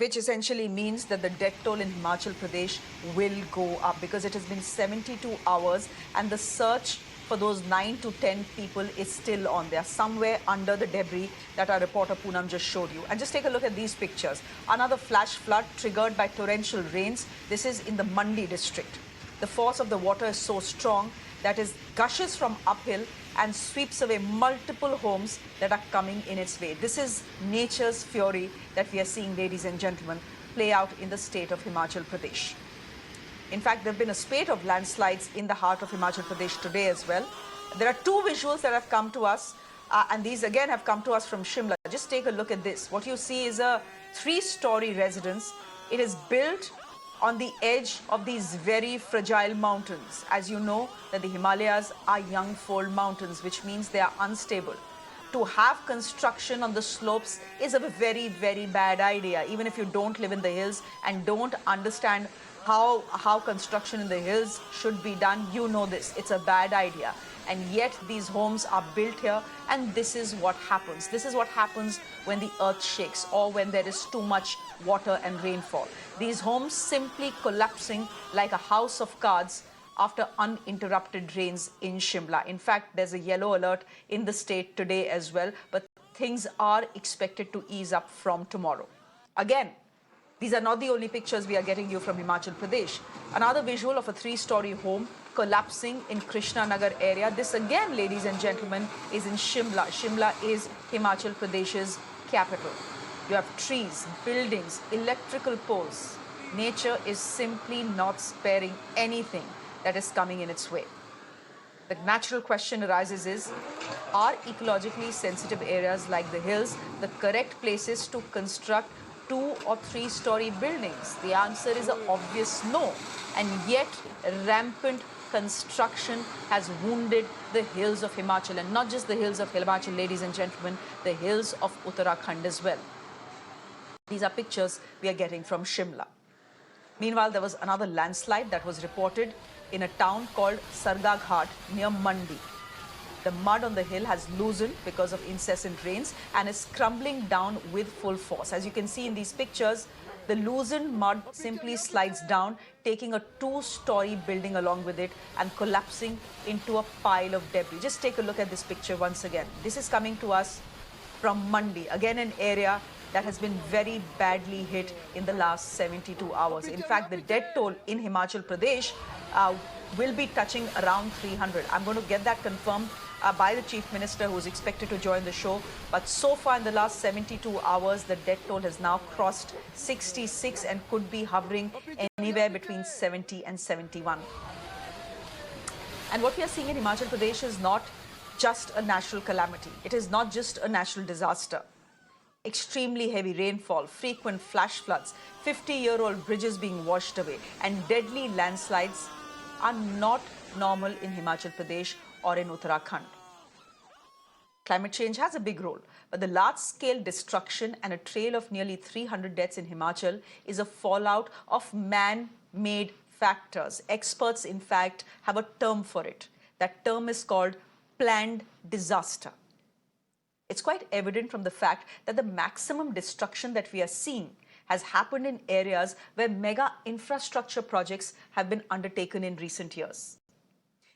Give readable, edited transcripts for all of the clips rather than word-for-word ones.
which essentially means that the death toll in Himachal Pradesh will go up because it has been 72 hours and the search for those 9 to 10 people is still on. They are somewhere under the debris that our reporter Poonam just showed you. And just take a look at these pictures. Another flash flood triggered by torrential rains. This is in the Mandi district. The force of the water is so strong that it gushes from uphill and sweeps away multiple homes that are coming in its way. This is nature's fury that we are seeing, ladies and gentlemen, play out in the state of Himachal Pradesh. In fact, there have been a spate of landslides in the heart of Himachal Pradesh today as well. There are two visuals that have come to us, and these again have come to us from Shimla. Just take a look at this. What you see is a 3-story residence. It is built on the edge of these very fragile mountains. As you know, that the Himalayas are young fold mountains, which means they are unstable. To have construction on the slopes is a very, very bad idea. Even if you don't live in the hills and don't understand how construction in the hills should be done, you know this. It's a bad idea. And yet these homes are built here, and this is what happens. This is what happens when the earth shakes or when there is too much water and rainfall. These homes simply collapsing like a house of cards after uninterrupted rains in Shimla. In fact, there's a yellow alert in the state today as well, but things are expected to ease up from tomorrow. Again, these are not the only pictures we are getting you from Himachal Pradesh. Another visual of a 3-story home collapsing in Krishna Nagar area. This again, ladies and gentlemen, is in Shimla. Shimla is Himachal Pradesh's capital. You have trees, buildings, electrical poles. Nature is simply not sparing anything that is coming in its way. The natural question arises is, are ecologically sensitive areas like the hills the correct places to construct 2- or 3-story buildings? The answer is an obvious no. And yet, rampant construction has wounded the hills of Himachal, and not just the hills of Himachal, ladies and gentlemen, the hills of Uttarakhand as well. These are pictures we are getting from Shimla. Meanwhile, there was another landslide that was reported in a town called Sargaghat near Mandi. The mud on the hill has loosened because of incessant rains and is crumbling down with full force. As you can see in these pictures, the loosened mud simply slides down, taking a 2-story building along with it and collapsing into a pile of debris. Just take a look at this picture once again. This is coming to us from Mandi, again an area that has been very badly hit in the last 72 hours. In fact, the death toll in Himachal Pradesh will be touching around 300. I'm going to get that confirmed by the Chief Minister, who is expected to join the show. But so far in the last 72 hours, the death toll has now crossed 66 and could be hovering anywhere between 70 and 71. And what we are seeing in Himachal Pradesh is not just a natural calamity. It is not just a natural disaster. Extremely heavy rainfall, frequent flash floods, 50-year-old bridges being washed away, and deadly landslides are not normal in Himachal Pradesh or in Uttarakhand. Climate change has a big role, but the large-scale destruction and a trail of nearly 300 deaths in Himachal is a fallout of man-made factors. Experts, in fact, have a term for it. That term is called planned disaster. It's quite evident from the fact that the maximum destruction that we are seeing has happened in areas where mega infrastructure projects have been undertaken in recent years.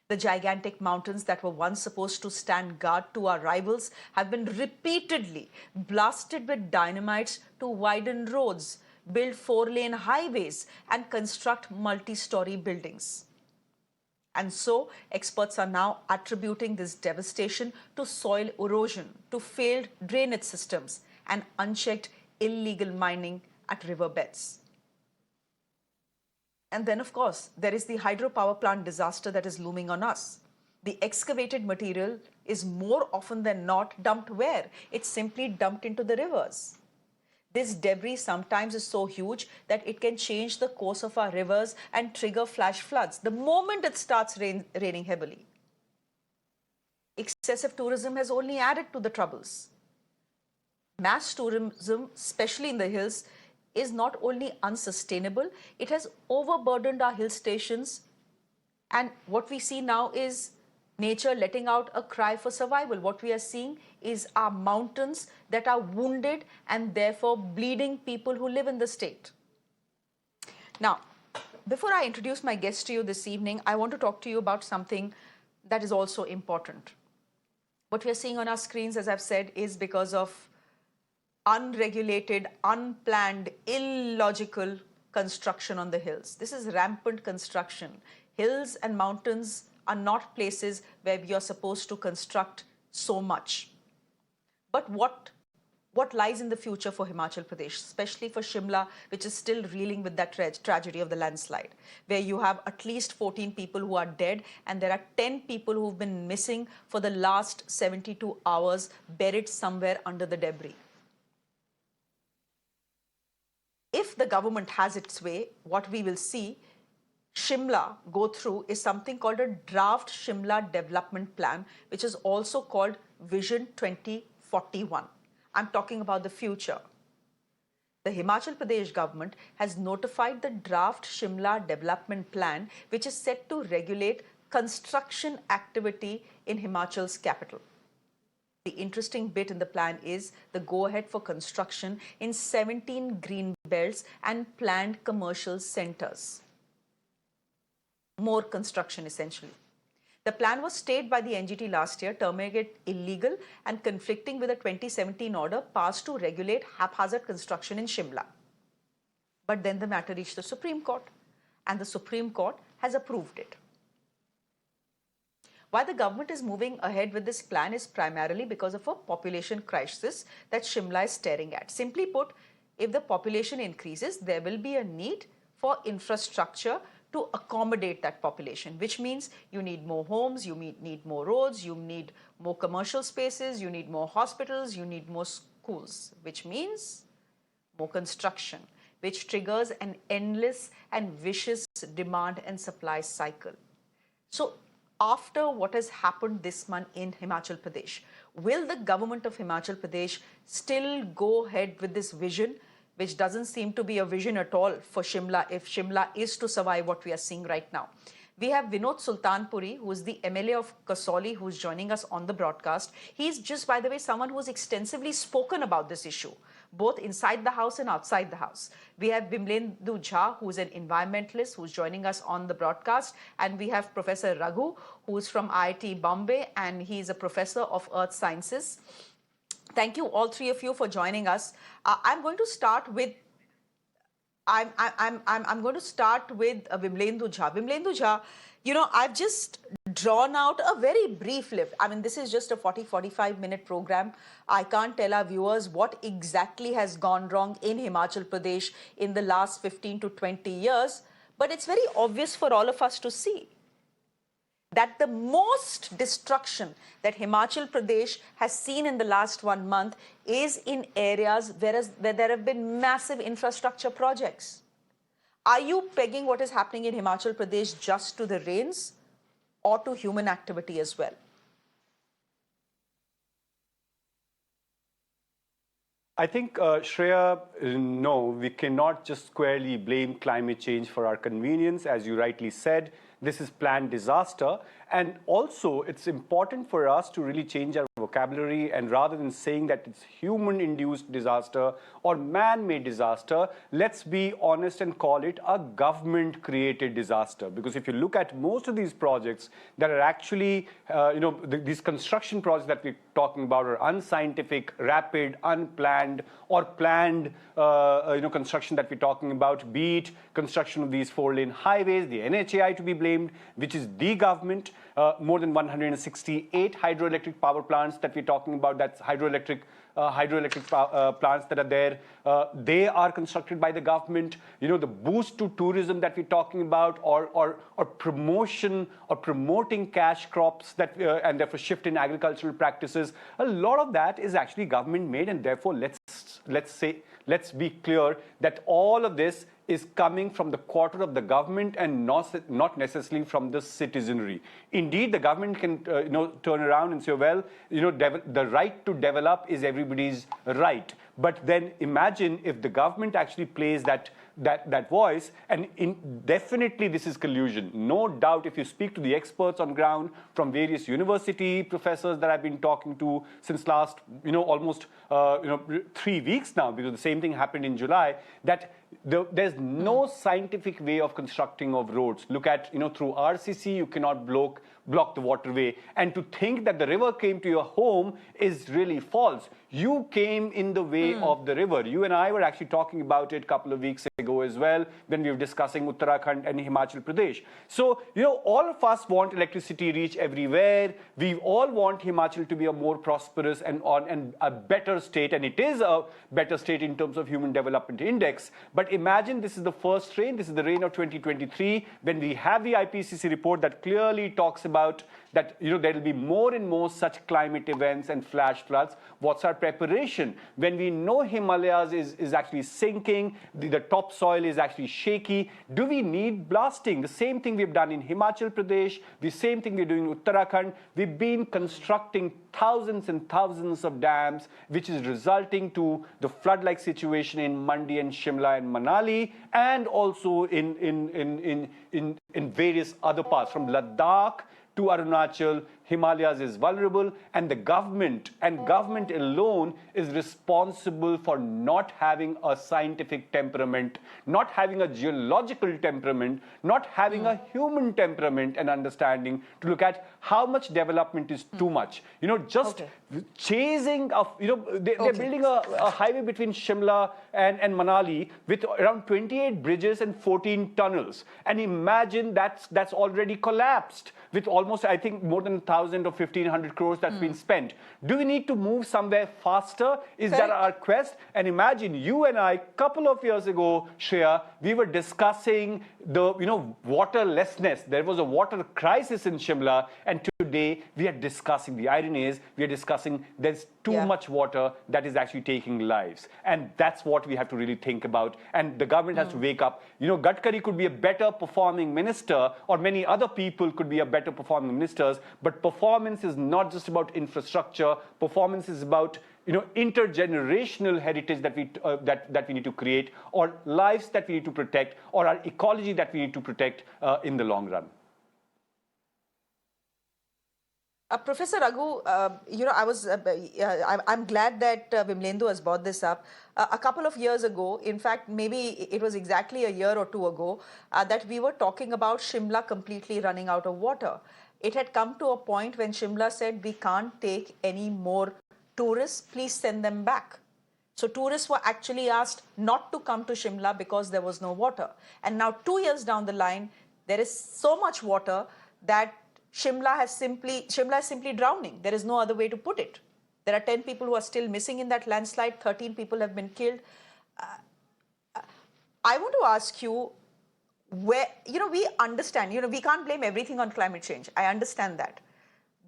The gigantic mountains that were once supposed to stand guard to our rivals have been repeatedly blasted with dynamites to widen roads, build 4-lane highways, and construct multi-story buildings. And so, experts are now attributing this devastation to soil erosion, to failed drainage systems, and unchecked illegal mining at riverbeds. And then, of course, there is the hydropower plant disaster that is looming on us. The excavated material is more often than not dumped where? It's simply dumped into the rivers. This debris sometimes is so huge that it can change the course of our rivers and trigger flash floods the moment it starts raining heavily. Excessive tourism has only added to the troubles. Mass tourism, especially in the hills, is not only unsustainable, it has overburdened our hill stations. And what we see now is nature letting out a cry for survival. What we are seeing is our mountains that are wounded and therefore bleeding people who live in the state. Now, before I introduce my guest to you this evening, I want to talk to you about something that is also important. What we are seeing on our screens, as I've said, is because of unregulated, unplanned, illogical construction on the hills. This is rampant construction. Hills and mountains are not places where we are supposed to construct so much. But what lies in the future for Himachal Pradesh, especially for Shimla, which is still reeling with that tragedy of the landslide, where you have at least 14 people who are dead and there are 10 people who've been missing for the last 72 hours, buried somewhere under the debris. If the government has its way, what we will see Shimla go through is something called a draft Shimla development plan, which is also called Vision 2041. I'm talking about the future. The Himachal Pradesh government has notified the draft Shimla development plan, which is set to regulate construction activity in Himachal's capital. The interesting bit in the plan is the go-ahead for construction in 17 green belts and planned commercial centers. More construction, essentially. The plan was stayed by the NGT last year, terming it illegal and conflicting with a 2017 order passed to regulate haphazard construction in Shimla. But then the matter reached the Supreme Court, and the Supreme Court has approved it. Why the government is moving ahead with this plan is primarily because of a population crisis that Shimla is staring at. Simply put, if the population increases, there will be a need for infrastructure to accommodate that population, which means you need more homes, you need more roads, you need more commercial spaces, you need more hospitals, you need more schools, which means more construction, which triggers an endless and vicious demand and supply cycle. So after what has happened this month in Himachal Pradesh, will the government of Himachal Pradesh still go ahead with this vision, which doesn't seem to be a vision at all for Shimla, if Shimla is to survive what we are seeing right now? We have Vinod Sultanpuri, who is the MLA of Kasauli, who's joining us on the broadcast. He's just, by the way, someone who's extensively spoken about this issue, both inside the house and outside the house. We have Vimlendu Jha, who's an environmentalist, who's joining us on the broadcast. And we have Professor Raghu, who's from IIT Bombay, and he's a professor of earth sciences. Thank you, all three of you, for joining us. I'm going to start with Vimlendu Jha. Vimlendu Jha, you know, I've just drawn out a very brief list. I mean, this is just a 45-minute program. I can't tell our viewers what exactly has gone wrong in Himachal Pradesh in the last 15 to 20 years, but it's very obvious for all of us to see that the most destruction that Himachal Pradesh has seen in the last 1 month is in areas where there have been massive infrastructure projects. Are you pegging what is happening in Himachal Pradesh just to the rains or to human activity as well? I think, Shreya, no, we cannot just squarely blame climate change for our convenience. As you rightly said, this is planned disaster. And also, it's important for us to really change our vocabulary, and rather than saying that it's human-induced disaster or man-made disaster, let's be honest and call it a government-created disaster. Because if you look at most of these projects that are actually, these construction projects that we're talking about are unscientific, rapid, unplanned, or planned, construction that we're talking about, be it construction of these 4-lane highways, the NHAI to be blamed, which is the government. More than 168 hydroelectric power plants that we're talking about, that's hydroelectric plants that are there. They are constructed by the government. You know, the boost to tourism that we're talking about, or promotion or promoting cash crops that and therefore shift in agricultural practices, a lot of that is actually government made, and therefore let's be clear that all of this is coming from the quarter of the government and not necessarily from the citizenry. Indeed, the government can turn around and say, well, the right to develop is everybody's right. But then imagine if the government actually plays that voice, and definitely this is collusion. No doubt, if you speak to the experts on ground from various university professors that I've been talking to since last, almost 3 weeks now, because the same thing happened in July, that there's no scientific way of constructing of roads. Look at, through RCC, you cannot block the waterway. And to think that the river came to your home is really false. You came in the way of the river. You and I were actually talking about it a couple of weeks ago as well, when we were discussing Uttarakhand and Himachal Pradesh. So, all of us want electricity reach everywhere. We all want Himachal to be a more prosperous and a better state, and it is a better state in terms of Human Development Index. But imagine this is the first rain, this is the rain of 2023, when we have the IPCC report that clearly talks about that there will be more and more such climate events and flash floods. What's our preparation? When we know Himalayas is actually sinking, the topsoil is actually shaky, do we need blasting? The same thing we've done in Himachal Pradesh, the same thing we're doing in Uttarakhand. We've been constructing thousands and thousands of dams, which is resulting to the flood-like situation in Mandi and Shimla and Manali, and also in various other parts, from Ladakh to Arunachal. Himalayas is vulnerable, and the government alone is responsible for not having a scientific temperament, not having a geological temperament, not having a human temperament and understanding to look at how much development is too much. Chasing, they're building a highway between Shimla and Manali with around 28 bridges and 14 tunnels. And imagine that's already collapsed with almost, I think, more than 1,000 or 1,500 crores that's been spent. Do we need to move somewhere faster? Is that our quest? And imagine you and I, couple of years ago, Shreya, we were discussing the waterlessness. There was a water crisis in Shimla, and today we are discussing, the irony is, we are discussing there's too much water that is actually taking lives. And that's what we have to really think about. And the government has to wake up. Gadkari could be a better performing minister, or many other people could be a better performing ministers, but performance is not just about infrastructure. Performance is about intergenerational heritage that we need to create, or lives that we need to protect, or our ecology that we need to protect in the long run. Professor Raghu, I'm glad that Vimlendu has brought this up. A couple of years ago, in fact, maybe it was exactly a year or two ago, that we were talking about Shimla completely running out of water. It had come to a point when Shimla said, we can't take any more tourists, please send them back. So tourists were actually asked not to come to Shimla because there was no water. And now 2 years down the line, there is so much water that Shimla is simply drowning. There is no other way to put it. There are 10 people who are still missing in that landslide. 13 people have been killed. I want to ask you, where, we understand, we can't blame everything on climate change. I understand that.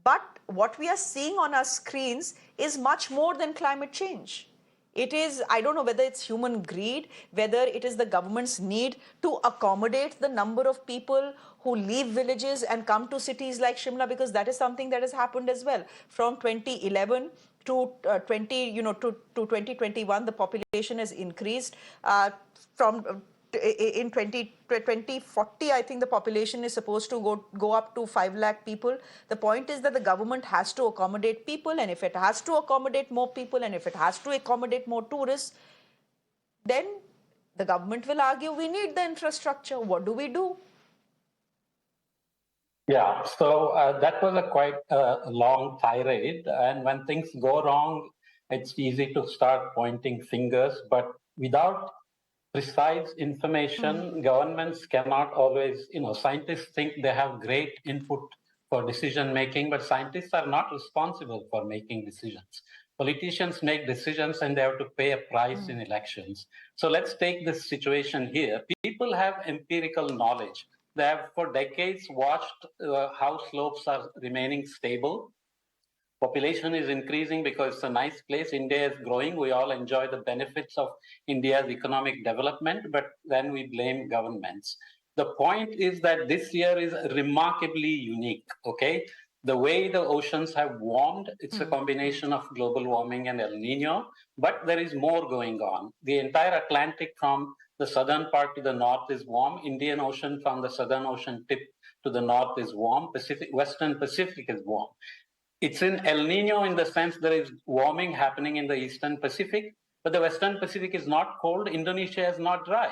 But what we are seeing on our screens is much more than climate change. It is, I don't know whether it's human greed, whether it is the government's need to accommodate the number of people who leave villages and come to cities like Shimla, because that is something that has happened as well. From 2011 to 2021, the population has increased. In 2040, I think the population is supposed to go up to 5 lakh people. The point is that the government has to accommodate people, and if it has to accommodate more people, and if it has to accommodate more tourists, then the government will argue we need the infrastructure. What do we do? Yeah, so that was a quite long tirade, and when things go wrong, it's easy to start pointing fingers, but without precise information, governments cannot always, scientists think they have great input for decision making, but scientists are not responsible for making decisions. Politicians make decisions and they have to pay a price in elections. So let's take this situation here. People have empirical knowledge. They have for decades watched how slopes are remaining stable. Population is increasing because it's a nice place. India is growing. We all enjoy the benefits of India's economic development, but then we blame governments. The point is that this year is remarkably unique, okay? The way the oceans have warmed, it's a combination of global warming and El Nino, but there is more going on. The entire Atlantic from the southern part to the north is warm. Indian Ocean from the southern ocean tip to the north is warm. Western Pacific is warm. It's in El Nino in the sense there is warming happening in the Eastern Pacific, but the Western Pacific is not cold. Indonesia is not dry.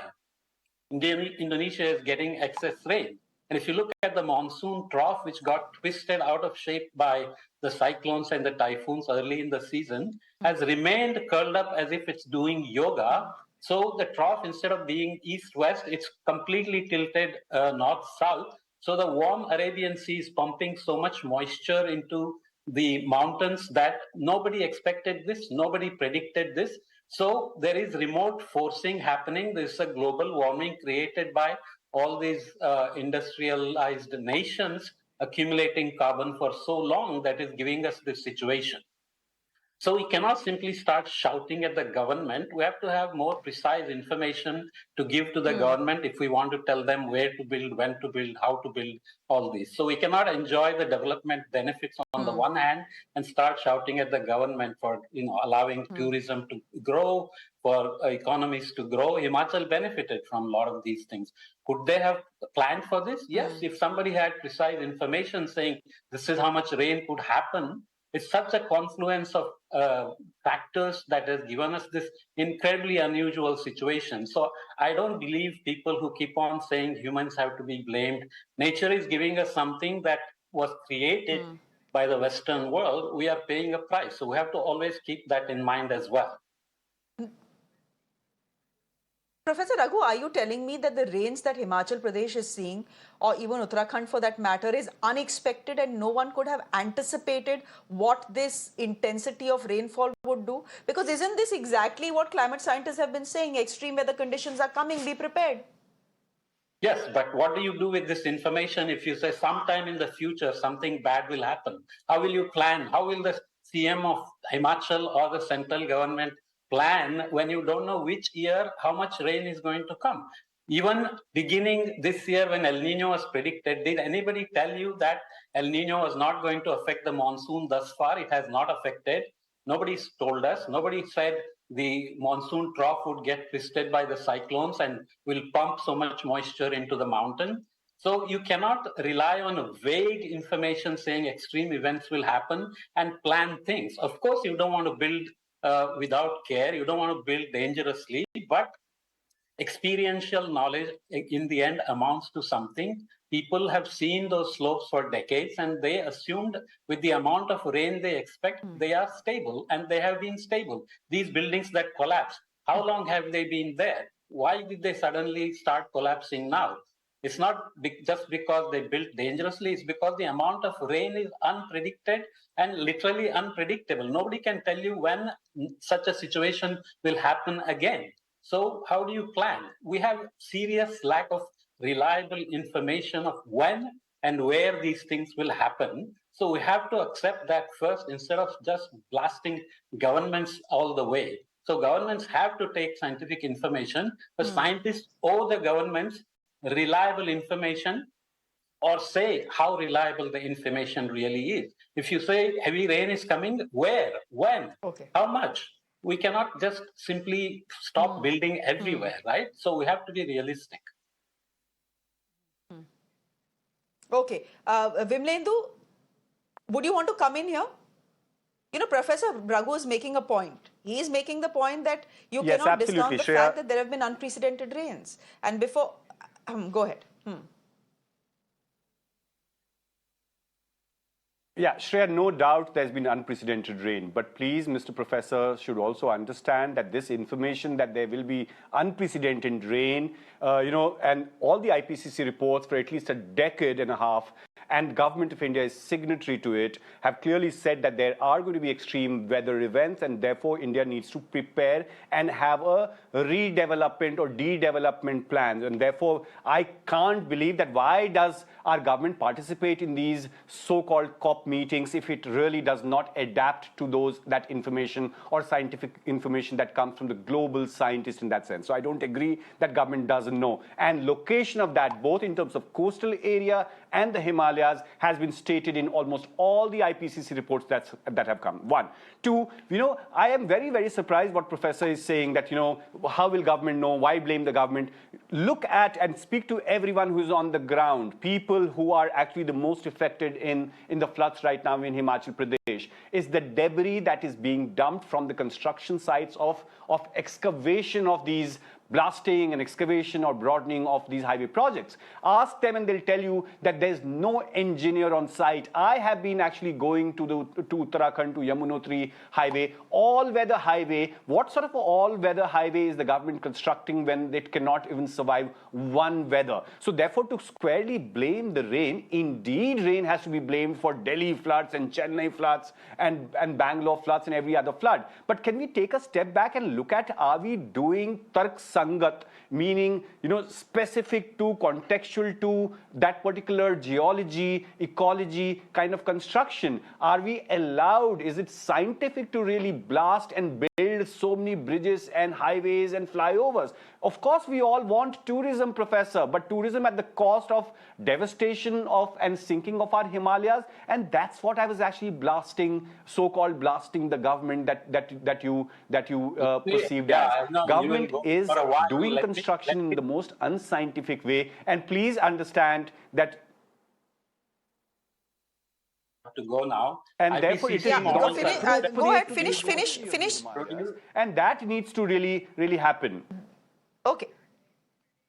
Indonesia is getting excess rain. And if you look at the monsoon trough, which got twisted out of shape by the cyclones and the typhoons early in the season, has remained curled up as if it's doing yoga. So the trough, instead of being east-west, it's completely tilted north-south. So the warm Arabian Sea is pumping so much moisture into the mountains that nobody expected this, nobody predicted this. So there is remote forcing happening. There's a global warming created by all these industrialized nations accumulating carbon for so long that is giving us this situation. So we cannot simply start shouting at the government. We have to have more precise information to give to the government if we want to tell them where to build, when to build, how to build, all these. So we cannot enjoy the development benefits on the one hand and start shouting at the government for allowing tourism to grow, for economies to grow. Himachal benefited from a lot of these things. Could they have planned for this? Yes, if somebody had precise information saying this is how much rain could happen. It's such a confluence of factors that has given us this incredibly unusual situation. So I don't believe people who keep on saying humans have to be blamed. Nature is giving us something that was created by the Western world. We are paying a price. So we have to always keep that in mind as well. Professor Raghu, are you telling me that the rains that Himachal Pradesh is seeing, or even Uttarakhand for that matter, is unexpected and no one could have anticipated what this intensity of rainfall would do? Because isn't this exactly what climate scientists have been saying? Extreme weather conditions are coming, be prepared. Yes, but what do you do with this information if you say sometime in the future something bad will happen? How will you plan? How will the CM of Himachal or the central government plan when you don't know which year how much rain is going to come? Even beginning this year when El Nino was predicted, did anybody tell you that El Nino was not going to affect the monsoon thus far? It has not affected. Nobody's told us. Nobody said the monsoon trough would get twisted by the cyclones and will pump so much moisture into the mountain. So you cannot rely on a vague information saying extreme events will happen and plan things. Of course, you don't want to build without care. You don't want to build dangerously, but experiential knowledge in the end amounts to something. People have seen those slopes for decades and they assumed with the amount of rain they expect, they are stable, and they have been stable. These buildings that collapsed, how long have they been there? Why did they suddenly start collapsing now? It's not just because they built dangerously, it's because the amount of rain is unpredicted and literally unpredictable. Nobody can tell you when such a situation will happen again. So how do you plan? We have serious lack of reliable information of when and where these things will happen. So we have to accept that first instead of just blasting governments all the way. So governments have to take scientific information, but scientists owe the governments reliable information or say how reliable the information really is. If you say heavy rain is coming, where, when, how much? We cannot just simply stop building everywhere, right? So we have to be realistic. Okay. Vimlendu, would you want to come in here? You know, Professor Raghu is making a point. He is making the point that you cannot discount the fact that there have been unprecedented rains. And before, go ahead. Yeah, Shreya, no doubt there's been unprecedented rain. But please, Mr. Professor should also understand that this information that there will be unprecedented rain, and all the IPCC reports for at least a decade and a half and government of India is signatory to it, have clearly said that there are going to be extreme weather events, and therefore India needs to prepare and have a redevelopment or de-development plans. And therefore, I can't believe that why does our government participate in these so-called COP meetings if it really does not adapt to that information or scientific information that comes from the global scientists in that sense. So I don't agree that government doesn't know. And location of that, both in terms of coastal area and the Himalayas, has been stated in almost all the IPCC reports that have come. One. Two, I am very, very surprised what Professor is saying that, how will government know? Why blame the government? Look at and speak to everyone who's on the ground, people who are actually the most affected in the floods right now in Himachal Pradesh. Is the debris that is being dumped from the construction sites of excavation of these blasting and excavation or broadening of these highway projects. Ask them and they'll tell you that there's no engineer on site. I have been actually going to Uttarakhand, to Yamunotri highway, all-weather highway. What sort of all-weather highway is the government constructing when it cannot even survive one weather? So therefore, to squarely blame the rain, indeed rain has to be blamed for Delhi floods and Chennai floods and Bangalore floods and every other flood. But can we take a step back and look at, are we doing Tark Sangat, meaning, specific to, contextual to that particular geology, ecology kind of construction? Are we allowed, is it scientific to really blast and build so many bridges and highways and flyovers? Of course, we all want tourism, Professor, but tourism at the cost of devastation of and sinking of our Himalayas. And that's what I was actually blasting, so-called blasting the government that you perceived as. No, Government is doing construction in the most unscientific way. And please understand that. To go now. And therefore, it is go ahead, finish. And that needs to really, really happen. Okay.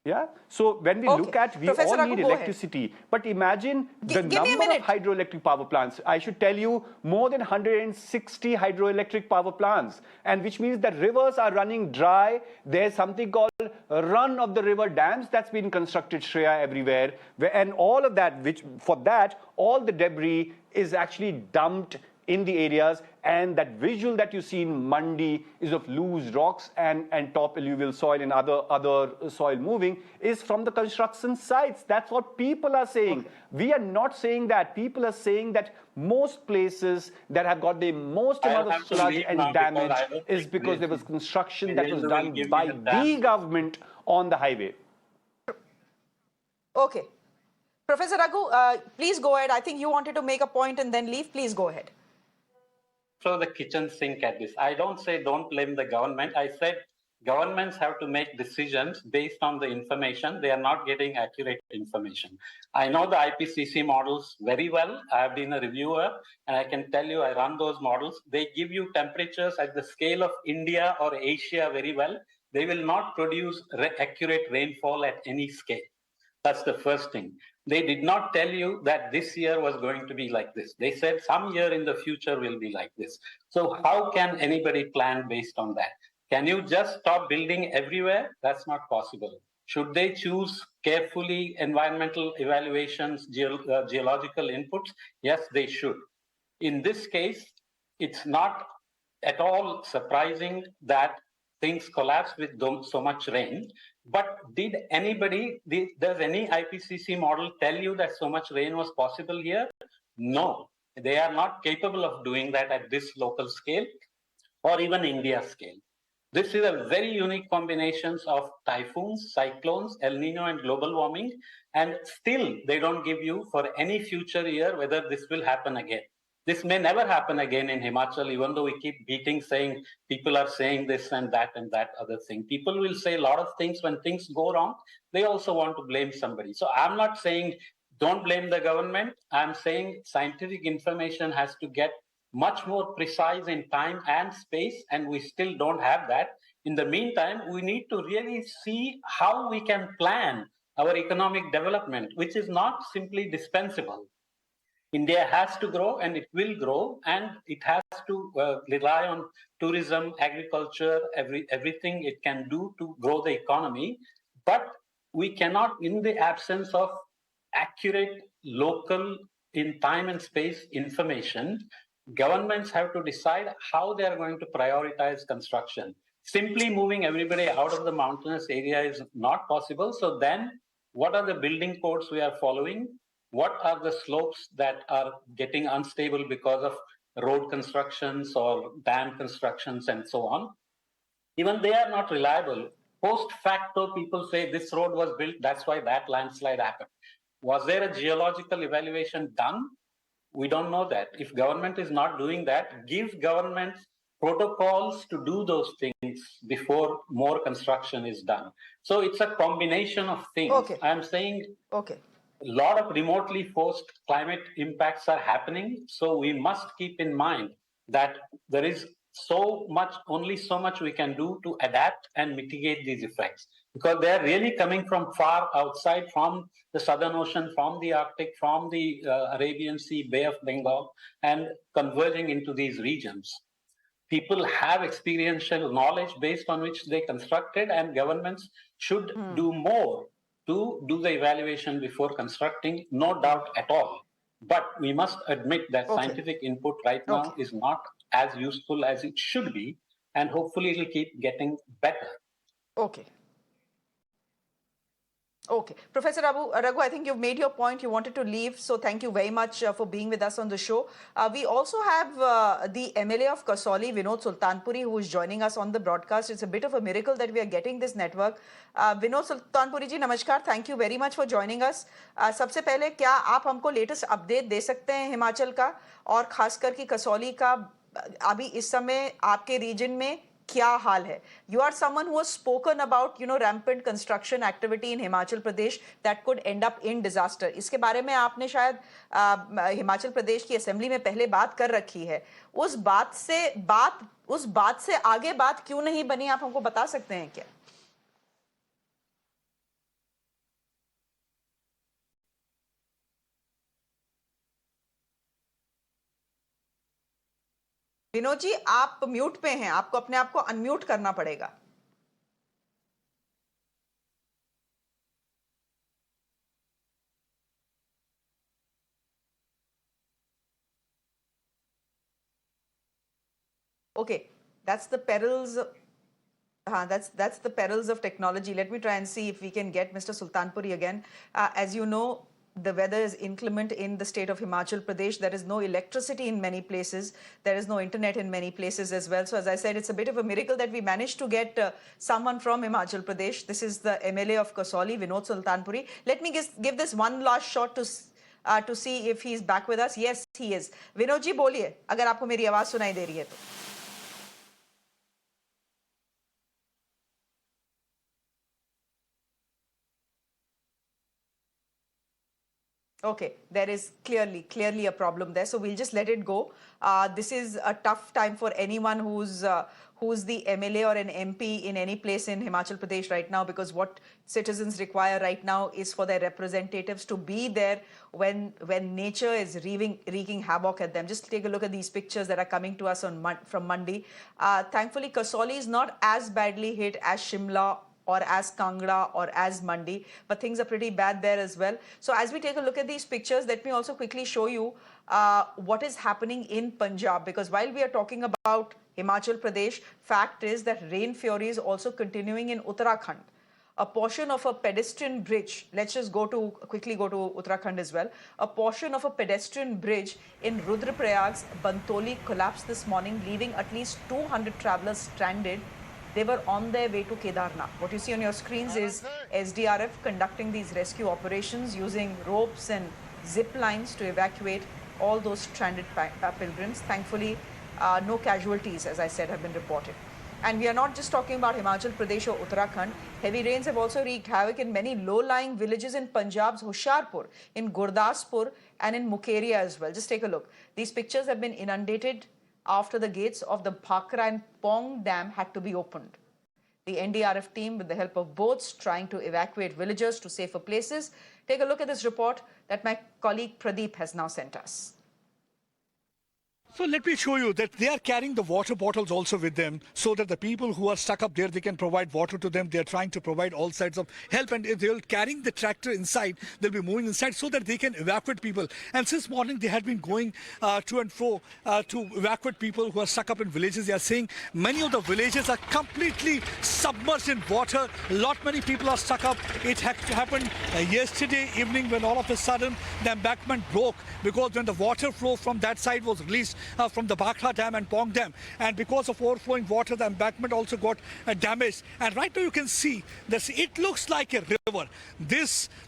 Yeah. So when we look at, we Professor all need Raghu, electricity. But imagine the give me a number of minute. hydroelectric power plants. I should tell you, more than 160 hydroelectric power plants. And which means that rivers are running dry. There's something called run of the river dams that's been constructed, Shreya, everywhere. And all of that, all the debris is actually dumped in the areas, and that visual that you see in Mandi is of loose rocks and top alluvial soil and other soil moving is from the construction sites. That's what people are saying. Okay. We are not saying that. People are saying that most places that have got the most amount of sludge and damage is because there was construction that was done by the government on the highway. Okay. Professor Raghu, please go ahead. I think you wanted to make a point and then leave. Please go ahead. Throw the kitchen sink at this. I don't say don't blame the government. I said governments have to make decisions based on the information. They are not getting accurate information. I know the IPCC models very well. I have been a reviewer, and I can tell you I run those models. They give you temperatures at the scale of India or Asia very well. They will not produce accurate rainfall at any scale. That's the first thing. They did not tell you that this year was going to be like this. They said some year in the future will be like this. So how can anybody plan based on that? Can you just stop building everywhere? That's not possible. Should they choose carefully environmental evaluations, geological inputs? Yes, they should. In this case, it's not at all surprising that things collapse with so much rain. But does any IPCC model tell you that so much rain was possible here? No, they are not capable of doing that at this local scale or even India scale. This is a very unique combination of typhoons, cyclones, El Nino, and global warming. And still, they don't give you for any future year whether this will happen again. This may never happen again in Himachal, even though we keep saying people are saying this and that other thing. People will say a lot of things when things go wrong. They also want to blame somebody. So I'm not saying don't blame the government. I'm saying scientific information has to get much more precise in time and space, and we still don't have that. In the meantime, we need to really see how we can plan our economic development, which is not simply dispensable. India has to grow, and it will grow, and it has to rely on tourism, agriculture, everything it can do to grow the economy. But we cannot, in the absence of accurate, local, in time and space information, governments have to decide how they are going to prioritize construction. Simply moving everybody out of the mountainous area is not possible. So then, what are the building codes we are following? What are the slopes that are getting unstable because of road constructions or dam constructions and so on? Even they are not reliable. Post facto, people say this road was built, that's why that landslide happened. Was there a geological evaluation done? We don't know that. If government is not doing that, give governments protocols to do those things before more construction is done. So it's a combination of things. Okay. I'm saying Okay. a lot of remotely forced climate impacts are happening. So we must keep in mind that there is only so much we can do to adapt and mitigate these effects, because they are really coming from far outside, from the Southern Ocean, from the Arctic, from the Arabian Sea, Bay of Bengal, and converging into these regions. People have experiential knowledge based on which they constructed, and governments should do more to do the evaluation before constructing, no doubt at all. But we must admit that scientific input right now is not as useful as it should be, and hopefully it will keep getting better. Okay. Okay. Professor Raghu, I think you've made your point. You wanted to leave, so thank you very much for being with us on the show. We also have the MLA of Kasauli, Vinod Sultanpuri, who is joining us on the broadcast. It's a bit of a miracle that we are getting this network. Vinod Sultanpuri ji, namaskar. Thank you very much for joining us. सबसे पहले क्या आप हमको latest update दे सकते हैं हिमाचल का, और खासकर की कसौली का अभी इस समय आपके रीजन में क्या हाल है? You are someone who has spoken about, rampant construction activity in Himachal Pradesh that could end up in disaster. इसके बारे में आपने शायद हिमाचल प्रदेश की असेंबली में पहले बात कर रखी है. उस बात से आगे बात क्यों नहीं बनी, आप हमको बता सकते हैं क्या? विनोद जी, आप म्यूट पे हैं, आपको अपने आप को अनम्यूट करना पड़ेगा. Okay, that's the perils. That's the perils of technology. Let me try and see if we can get Mr. Sultanpuri again. As you know, the weather is inclement in the state of Himachal Pradesh. There is no electricity in many places. There is no internet in many places as well. So as I said, it's a bit of a miracle that we managed to get someone from Himachal Pradesh. This is the MLA of Kasauli, Vinod Sultanpuri. Let me give this one last shot to see if he's back with us. Yes, he is. Vinod ji, बोलिए, अगर आपको मेरी आवाज सुनाई दे रही है तो. Okay, there is clearly a problem there. So we'll just let it go. This is a tough time for anyone who's the MLA or an MP in any place in Himachal Pradesh right now, because what citizens require right now is for their representatives to be there when nature is wreaking havoc at them. Just take a look at these pictures that are coming to us from Mandi. Thankfully, Kasauli is not as badly hit as Shimla or as Kangra or as Mandi, but things are pretty bad there as well. So as we take a look at these pictures, let me also quickly show you what is happening in Punjab, because while we are talking about Himachal Pradesh, fact is that rain fury is also continuing in Uttarakhand. A portion of a pedestrian bridge, let's just quickly go to Uttarakhand as well. A portion of a pedestrian bridge in Rudraprayag's Bantoli collapsed this morning, leaving at least 200 travelers stranded. They were on their way to Kedarnath. What you see on your screens is SDRF conducting these rescue operations using ropes and zip lines to evacuate all those stranded pilgrims. Thankfully, no casualties, as I said, have been reported. And we are not just talking about Himachal Pradesh or Uttarakhand. Heavy rains have also wreaked havoc in many low-lying villages in Punjab's Hoshiarpur, in Gurdaspur, and in Mukeria as well. Just take a look. These pictures have been inundated after the gates of the Bhakra and Pong Dam had to be opened. The NDRF team, with the help of boats, trying to evacuate villagers to safer places. Take a look at this report that my colleague Pradeep has now sent us. So let me show you that they are carrying the water bottles also with them, so that the people who are stuck up there, they can provide water to them. They are trying to provide all sides of help, and if they're carrying the tractor inside, they'll be moving inside so that they can evacuate people. And since morning, they had been going to and fro to evacuate people who are stuck up in villages. They are saying many of the villages are completely submerged in water. Many people are stuck up. It happened yesterday evening when all of a sudden the embankment broke, because when the water flow from that side was released from the Bhakra Dam and Pong Dam, and because of overflowing water, the embankment also got damaged. And right now you can see that it looks like a river.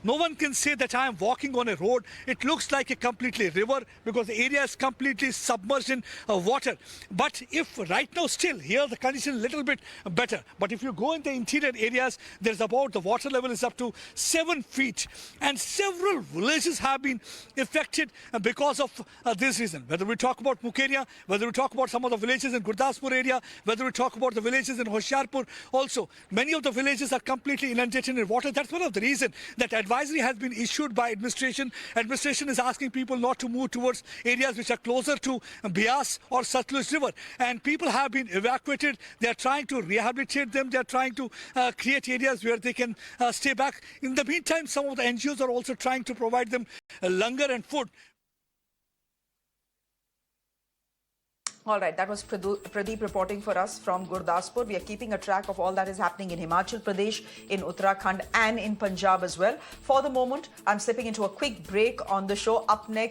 No one can say that I am walking on a road. It looks like a completely river, because the area is completely submerged in water. But if right now still here the condition is a little bit better, but if you go in the interior areas, there's about, the water level is up to 7 feet, and several villages have been affected because of this reason. Whether we talk about Mukeria, whether we talk about some of the villages in Gurdaspur area, whether we talk about the villages in Hoshiarpur, also many of the villages are completely inundated in water. That's one of the reasons that advisory has been issued by administration. Administration is asking people not to move towards areas which are closer to Bias or Satluj River, and people have been evacuated. They are trying to rehabilitate them. They are trying to create areas where they can stay back. In the meantime, some of the NGOs are also trying to provide them langar and food. All right, that was Pradeep reporting for us from Gurdaspur. We are keeping a track of all that is happening in Himachal Pradesh, in Uttarakhand and in Punjab as well. For the moment, I'm slipping into a quick break on the show. Up next,